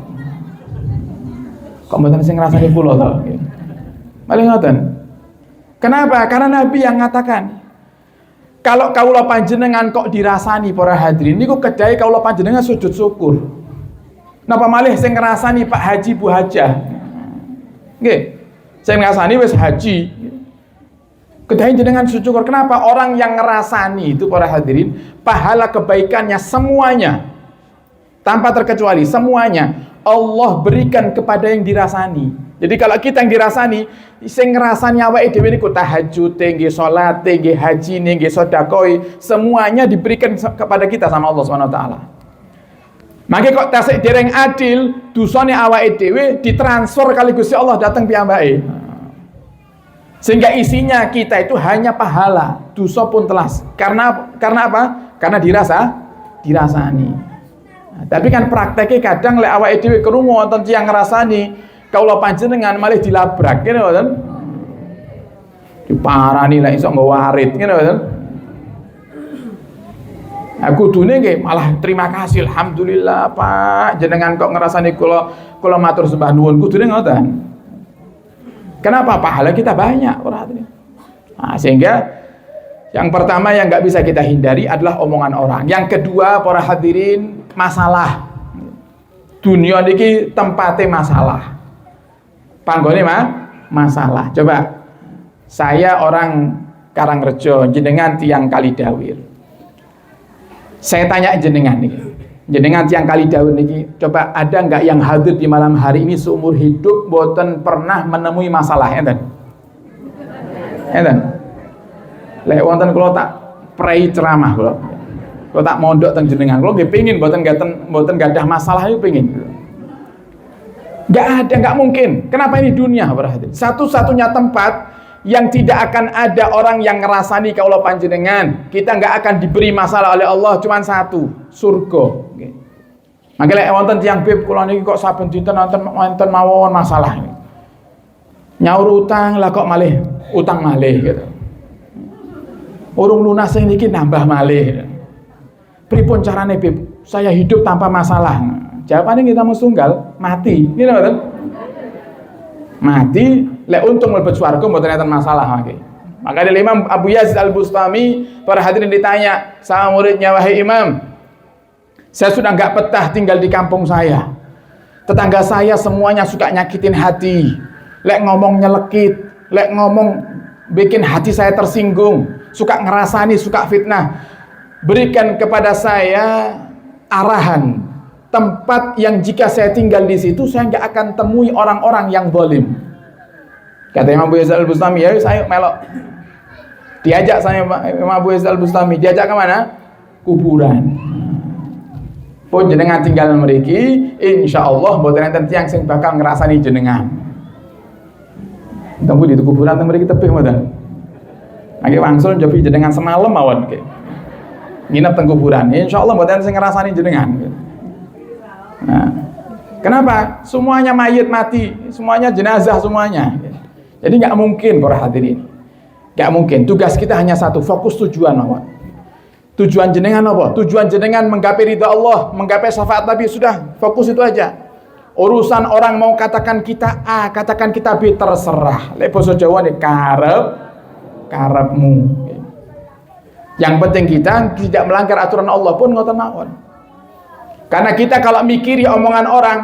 Kok mboten sing ngrasani kula to? Malih ngoten. Kenapa? Karena Nabi yang mengatakan, kalau kaula panjenengan kok dirasani para hadirin niku kedai kaula panjenengan sujud syukur. Napa malih sing ngrasani Pak Haji Bu Hajah? Nggih. Sing ngrasani wis haji. Kedai jenengan sujud syukur. Kenapa? Orang yang ngerasani itu para hadirin, pahala kebaikannya semuanya tanpa terkecuali semuanya Allah berikan kepada yang dirasani. Jadi kalau kita yang dirasani, sing ngrasani awake dhewe niku tahajud, nggih salat, nggih haji, nggih sedekah, semuanya diberikan kepada kita sama Allah Subhanahu wa taala. Mangke kok tasik dereng adil, dosane awake dhewe ditransfer kali Gusti Allah datang piyambake. Sehingga isinya kita itu hanya pahala, dosa pun telas. Karena apa? Karena dirasani. Nah, tapi kan prakteknya kadang lek awake dhewe krungu wonten tiyang ngrasani, kaula panjenengan malih dilabrak ngene mboten. Diparani lek iso nggo warit ngene mboten. Aku kudune nggih malah terima kasih, alhamdulillah Pak, jenengan kok ngerasani kula matur sembah nuwun, kudune ngoten. Kenapa? Pahala kita banyak, nah, sehingga yang pertama yang nggak bisa kita hindari adalah omongan orang. Yang kedua, para hadirin, masalah. Dunia ini tempatnya masalah. Panggone masalah. Coba, saya orang Karangrejo, jenengan tiang Kalidawir. Saya tanya jenengan nih, jenengan tiang Kalidawir nih, coba ada nggak yang hadir di malam hari ini seumur hidup boten pernah menemui masalah, enten? Lek wonten kula tak prei ceramah kula tak mondok teng jenengan, kula nggih pengin boten gadah masalah itu pengin. Nggak ada, nggak mungkin. Kenapa ini dunia? Berarti satu-satunya tempat yang tidak akan ada orang yang ngerasani kaula panjenengan, kita nggak akan diberi masalah oleh Allah, cuma satu, surga. Mangke lek wonten tiyang bib kula niki kok saben dinten wonten mawon masalah. Nyaur utang lah kok malih utang malih gitu. Urung lunas sing niki nambah malih. Pripun carane bib? Saya hidup tanpa masalah. Jawabannya kita mau tunggal, mati. Gitu kan? Mati, lek untung mlebet swarga mboten enten masalah mangke. Maka dari Imam Abu Yazid Al-Bustami, para hadirin ditanya, sama muridnya, wahai Imam, saya sudah nggak betah tinggal di kampung saya. Tetangga saya semuanya suka nyakitin hati. Lek ngomong nyelekit, lek ngomong bikin hati saya tersinggung, suka ngerasani, suka fitnah. Berikan kepada saya arahan tempat yang jika saya tinggal di situ saya nggak akan temui orang-orang yang zalim. Kata Imam Abu Yazid Al-Bustami, ya saya melok. Diajak saya Imam Abu Yazid Al-Bustami, diajak ke mana? Kuburan. Pun jenengan tinggal mriki, insyaallah mboten enten tiyang sing bakal ngrasani jenengan. Tunggu di kuburan teng mriki tebih mboten. Nggih wangsul njobi jenengan semalam mawon nggih. Nginep teng kuburan, insyaallah mboten sing ngrasani jenengan. Nah, kenapa? Semuanya mayit mati, semuanya jenazah semuanya. Jadi nggak mungkin para hadirin, nggak mungkin. Tugas kita hanya satu, fokus tujuan apa? Tujuan jenengan apa? Tujuan jenengan menggapai ridha Allah, menggapai syafaat Nabi, sudah fokus itu aja. Urusan orang mau katakan kita A, katakan kita B, terserah. Lek basa Jawa nih karepmu. Yang penting kita tidak melanggar aturan Allah pun ngoten mawon. Karena kita kalau mikiri omongan orang,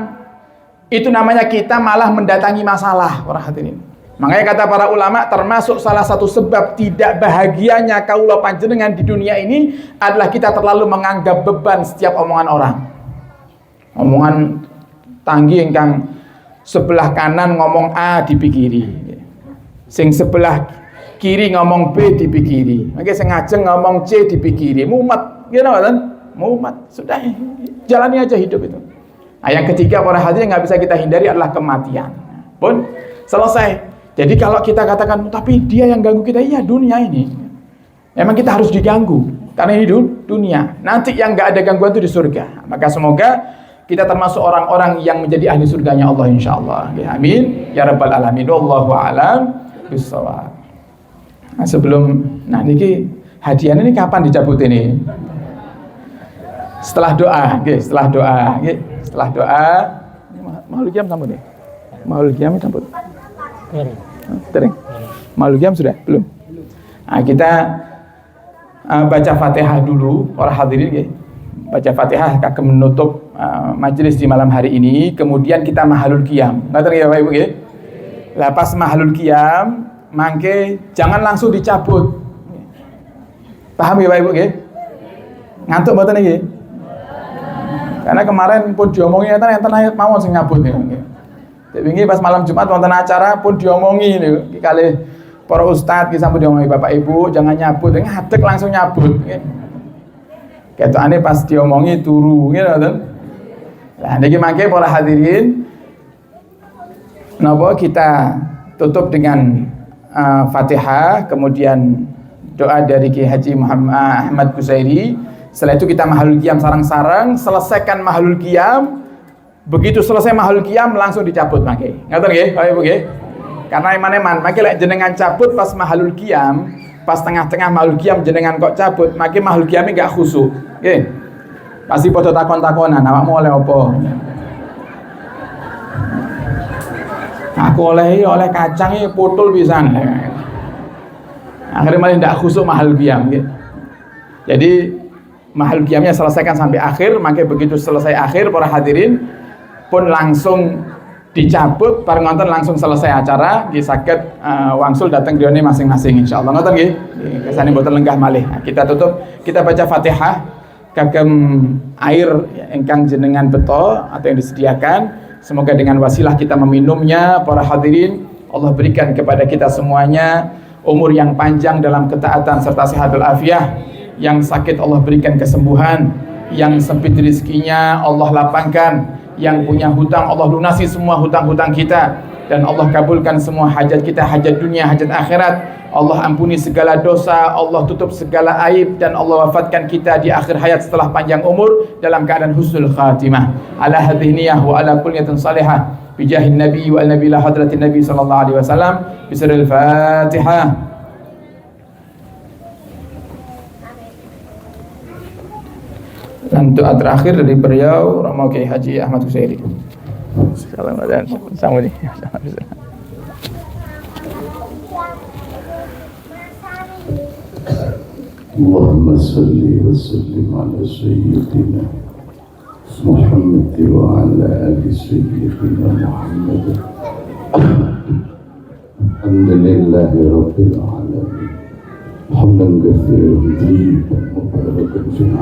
itu namanya kita malah mendatangi masalah, para hadirin. Makanya kata para ulama, termasuk salah satu sebab tidak bahagianya kaula panjenengan di dunia ini adalah kita terlalu menganggap beban setiap omongan orang. Omongan tanggi ingkang sebelah kanan ngomong A dipikiri, sing sebelah kiri ngomong B dipikiri, mungkin sing ngajeng ngomong C dipikiri, mumet, gitu kan? Mumet, sudah jalani aja hidup itu. Nah, yang ketiga para hadirin yang nggak bisa kita hindari adalah kematian. Pun selesai. Jadi kalau kita katakan, tapi dia yang ganggu kita, iya dunia ini. Emang kita harus diganggu karena ini dunia. Nanti yang nggak ada gangguan itu di surga. Maka semoga kita termasuk orang-orang yang menjadi ahli surganya Allah insyaallah. Ya, amin ya rabbal alamin. Wallahu a'lam bishawab. Nah, niki hadiahnya ini kapan dicabut ini? Setelah doa, setelah doa, Maulid Qiyam sampun nih. Maulid Qiyam sampun. Tering. Maulid Qiyam sudah? Belum. Nah, kita baca Fatihah dulu, para hadirin nggih. Baca Fatihah kagem menutup majelis di malam hari ini, kemudian kita mahalul qiyam. Ngoten nggih Bapak Ibu nggih. Lah pas mahalul qiyam, mangke jangan langsung dicabut. Paham ya Bapak Ibu nggih? Ngantuk mboten niki? Karena kemarin pun diomongi enten mawon sing nyabut niku. Dek wingi pas malam Jumat wonten acara pun diomongi niku. Iki kalih para ustaz ki sampun diomongi Bapak Ibu jangan nyabut, ngadeg langsung nyabut. Ketokane pas diomongi turu ngoten. Lah niki mangke para hadirin napa kita tutup dengan Fatihah, kemudian doa dari Ki Haji Muhammad Ahmad Qusairi. Setelah itu kita mahalul qiyam sarang-sarang, selesaikan mahalul qiyam. Begitu selesai mahalul qiyam langsung dicabut mangke. Ngoten nggih, Bapak Ibu nggih. Karena eman-eman, mangke lek jenengan cabut pas mahalul qiyam, pas tengah-tengah mahul qiyam jenengan kok cabut, makin mahul qiyamnya gak khusyuk. Nggih. Pasti padha takon-takonan, awakmu oleh apa? Aku oleh kacang putul pisan. Akhirnya malah tidak khusyuk mahal qiyam gitu. Jadi mahal qiyamnya selesaikan sampai akhir, maka begitu selesai akhir para hadirin pun langsung dicabut, para nonton langsung selesai acara, saged wangsul datang grione masing-masing insyaallah. Ngoten nggih. Kesane mboten lenggah malih. Nah, kita tutup, kita baca Fatihah kagem air ingkang jenengan beto atau yang disediakan. Semoga dengan wasilah kita meminumnya, para hadirin, Allah berikan kepada kita semuanya umur yang panjang dalam ketaatan serta sehat walafiat. Yang sakit Allah berikan kesembuhan, yang sempit rezekinya Allah lapangkan, yang punya hutang Allah lunasi semua hutang-hutang kita, dan Allah kabulkan semua hajat kita, hajat dunia, hajat akhirat. Allah ampuni segala dosa, Allah tutup segala aib, dan Allah wafatkan kita di akhir hayat setelah panjang umur dalam keadaan husnul khatimah. Ala hadhihi niyah wa ala kulliyatin salihah bijahin nabi wa al-nabila hadratin nabi sallallahu alaihi wasallam. Bismillahil Fatihah. Dan doa terakhir dari beliau Romo Kiai Haji Ahmad Husairi. Allahumma salli wa sallim ala sayyidina Muhammad wa ala ali sayyidina Muhammad. Alhamdulillahi rabbil alamin. Hamdan katsiran tayyiban mubarakan fihi.